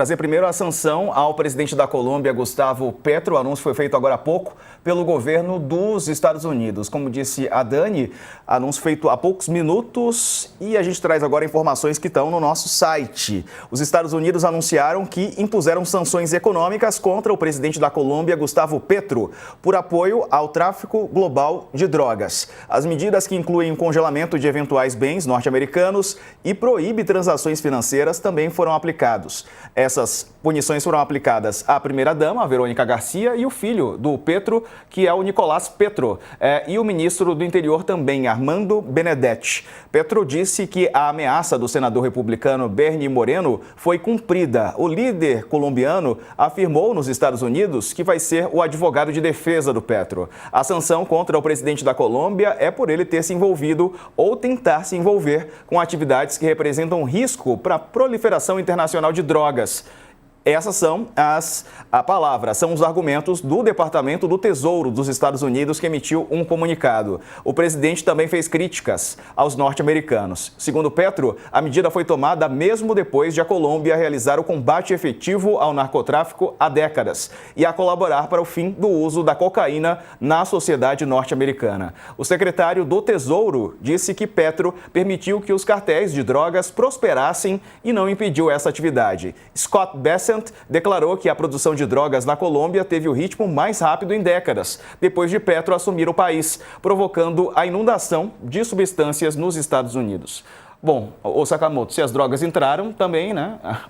Trazer primeiro a sanção ao presidente da Colômbia, Gustavo Petro. O anúncio foi feito agora há pouco pelo governo dos Estados Unidos. Como disse a Dani, anúncio feito há poucos minutos e a gente traz agora informações que estão no nosso site. Os Estados Unidos anunciaram que impuseram sanções econômicas contra o presidente da Colômbia, Gustavo Petro, por apoio ao tráfico global de drogas. As medidas, que incluem o congelamento de eventuais bens norte-americanos e proíbe transações financeiras, também foram aplicados. Essas punições foram aplicadas à primeira-dama, a Verônica Garcia, e o filho do Petro, que é o Nicolás Petro, e o ministro do Interior também, Armando Benedetti. Petro disse que a ameaça do senador republicano Bernie Moreno foi cumprida. O líder colombiano afirmou nos Estados Unidos que vai ser o advogado de defesa do Petro. A sanção contra o presidente da Colômbia é por ele ter se envolvido ou tentar se envolver com atividades que representam risco para a proliferação internacional de drogas. Essas são são os argumentos do Departamento do Tesouro dos Estados Unidos, que emitiu um comunicado. O presidente também fez críticas aos norte-americanos. Segundo Petro, a medida foi tomada mesmo depois de a Colômbia realizar o combate efetivo ao narcotráfico há décadas e a colaborar para o fim do uso da cocaína na sociedade norte-americana. O secretário do Tesouro disse que Petro permitiu que os cartéis de drogas prosperassem e não impediu essa atividade. Scott Bessent declarou que a produção de drogas na Colômbia teve o ritmo mais rápido em décadas, depois de Petro assumir o país, provocando a inundação de substâncias nos Estados Unidos. Bom, o Sakamoto, se as drogas entraram, também,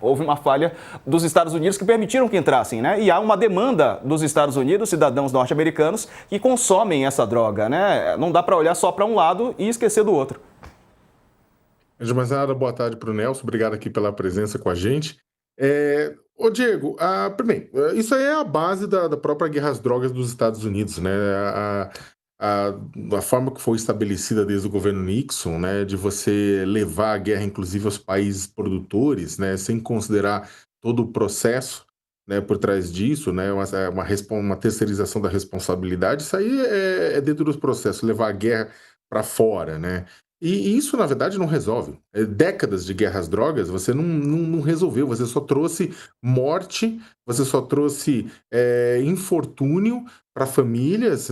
houve uma falha dos Estados Unidos que permitiram que entrassem, E há uma demanda dos Estados Unidos, cidadãos norte-americanos, que consomem essa droga, Não dá para olhar só para um lado e esquecer do outro. Antes de mais nada, boa tarde para o Nelson, obrigado aqui pela presença com a gente. Ô Diego, primeiro, isso aí é a base da própria guerra às drogas dos Estados Unidos, A forma que foi estabelecida desde o governo Nixon, de você levar a guerra, inclusive, aos países produtores, sem considerar todo o processo, por trás disso, uma terceirização da responsabilidade. Isso aí é dentro dos processos, levar a guerra para fora, E isso, na verdade, não resolve. Décadas de guerra às drogas, você não resolveu. Você só trouxe morte, você só trouxe infortúnio para famílias,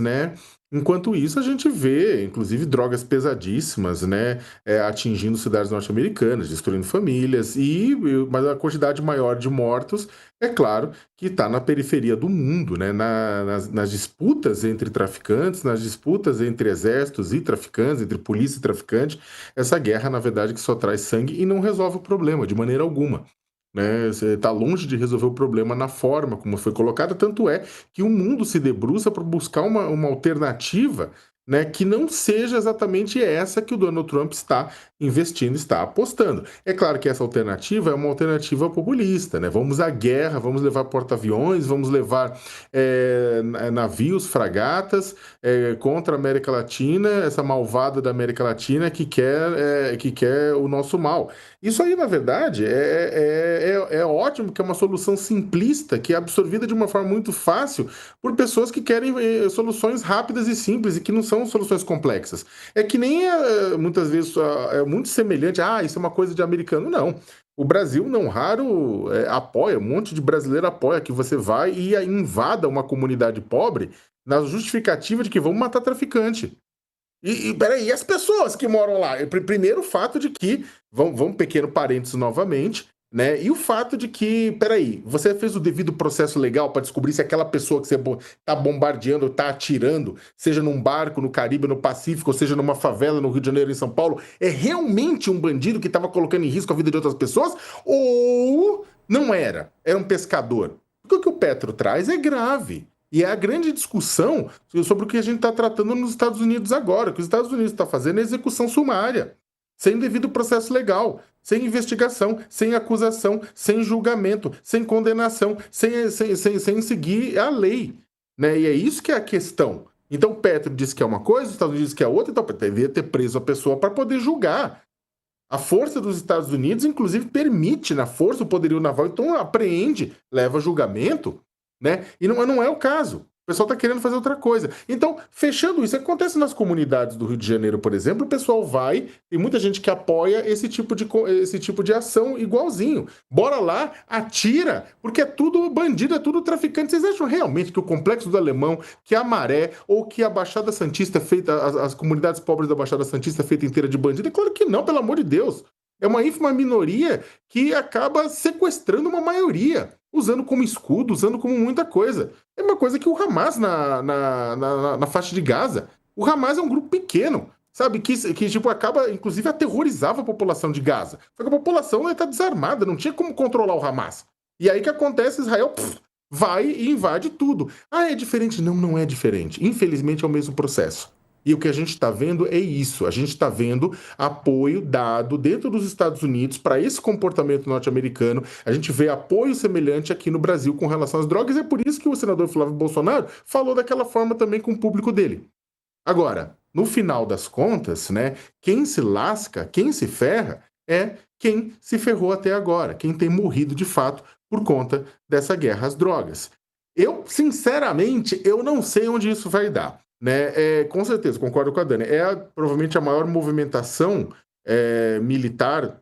Enquanto isso, a gente vê, inclusive, drogas pesadíssimas, atingindo cidades norte-americanas, destruindo famílias, mas a quantidade maior de mortos, é claro, que está na periferia do mundo, nas disputas entre traficantes, nas disputas entre exércitos e traficantes, entre polícia e traficante. Essa guerra, na verdade, que só traz sangue e não resolve o problema de maneira alguma. Você está longe de resolver o problema na forma como foi colocada, tanto é que o mundo se debruça para buscar uma alternativa, que não seja exatamente essa que o Donald Trump está investindo, está apostando. É claro que essa alternativa é uma alternativa populista, Vamos à guerra, vamos levar porta-aviões, vamos levar navios, fragatas contra a América Latina, essa malvada da América Latina que quer o nosso mal. Isso aí, na verdade, é ótimo, que é uma solução simplista, que é absorvida de uma forma muito fácil por pessoas que querem soluções rápidas e simples e que não são soluções complexas. É que nem, muitas vezes, é muito semelhante, isso é uma coisa de americano. Não. O Brasil, não raro, apoia, um monte de brasileiro apoia que você vai e invada uma comunidade pobre na justificativa de que vamos matar traficante. Peraí, e as pessoas que moram lá? Primeiro, o fato de que, vamos pequeno parênteses novamente, E o fato de que, peraí, você fez o devido processo legal para descobrir se aquela pessoa que você está bombardeando, está atirando, seja num barco no Caribe, no Pacífico, ou seja numa favela no Rio de Janeiro, em São Paulo, é realmente um bandido que estava colocando em risco a vida de outras pessoas? Ou não era? Era um pescador? Porque o que o Petro traz é grave. E é a grande discussão sobre o que a gente está tratando nos Estados Unidos agora. O que os Estados Unidos estão fazendo é execução sumária, sem devido processo legal, sem investigação, sem acusação, sem julgamento, sem condenação, sem seguir a lei. E é isso que é a questão. Então o Petro diz que é uma coisa, os Estados Unidos diz que é outra, então deveria ter preso a pessoa para poder julgar. A força dos Estados Unidos, inclusive, permite na força o poderio naval, então apreende, leva a julgamento, E não é o caso. pessoal está querendo fazer outra coisa. Então, fechando isso, acontece nas comunidades do Rio de Janeiro, por exemplo, o pessoal vai, tem muita gente que apoia esse tipo de ação igualzinho. Bora lá, atira, porque é tudo bandido, é tudo traficante. Vocês acham realmente que o Complexo do Alemão, que a Maré, ou que a Baixada Santista é feita, as comunidades pobres da Baixada Santista é feita inteira de bandido? É claro que não, pelo amor de Deus. É uma ínfima minoria que acaba sequestrando uma maioria, usando como escudo, usando como muita coisa. É uma coisa que o Hamas na faixa de Gaza. O Hamas é um grupo pequeno, sabe? Que tipo, acaba, inclusive, aterrorizava a população de Gaza. Só que a população está desarmada, não tinha como controlar o Hamas. E aí o que acontece? Israel vai e invade tudo. Ah, é diferente? Não, não é diferente. Infelizmente é o mesmo processo. E o que a gente está vendo é isso. A gente está vendo apoio dado dentro dos Estados Unidos para esse comportamento norte-americano. A gente vê apoio semelhante aqui no Brasil com relação às drogas. E é por isso que o senador Flávio Bolsonaro falou daquela forma também com o público dele. Agora, no final das contas, né, quem se lasca, quem se ferra, é quem se ferrou até agora, quem tem morrido de fato por conta dessa guerra às drogas. Eu, sinceramente, eu não sei onde isso vai dar. Né? Com certeza, concordo com a Dani. Provavelmente a maior movimentação militar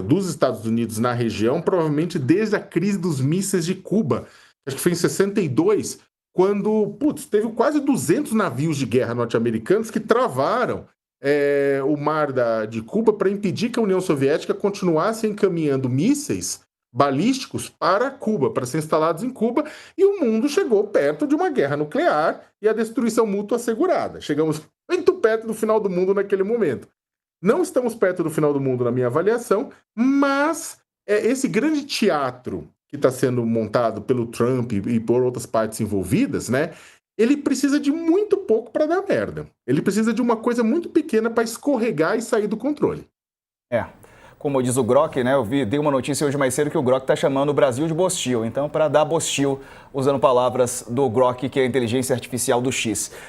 dos Estados Unidos na região, provavelmente desde a crise dos mísseis de Cuba. Acho que foi em 62, quando teve quase 200 navios de guerra norte-americanos que travaram o mar de Cuba para impedir que a União Soviética continuasse encaminhando mísseis balísticos para Cuba, para ser instalados em Cuba, e o mundo chegou perto de uma guerra nuclear e a destruição mútua assegurada. Chegamos muito perto do final do mundo naquele momento. Não estamos perto do final do mundo na minha avaliação, mas esse grande teatro que está sendo montado pelo Trump e por outras partes envolvidas, né? Ele precisa de muito pouco para dar merda. Ele precisa de uma coisa muito pequena para escorregar e sair do controle. Como diz o Grok, né? Dei uma notícia hoje mais cedo que o Grok está chamando o Brasil de Bostil. Então, para dar Bostil, usando palavras do Grok, que é a inteligência artificial do X.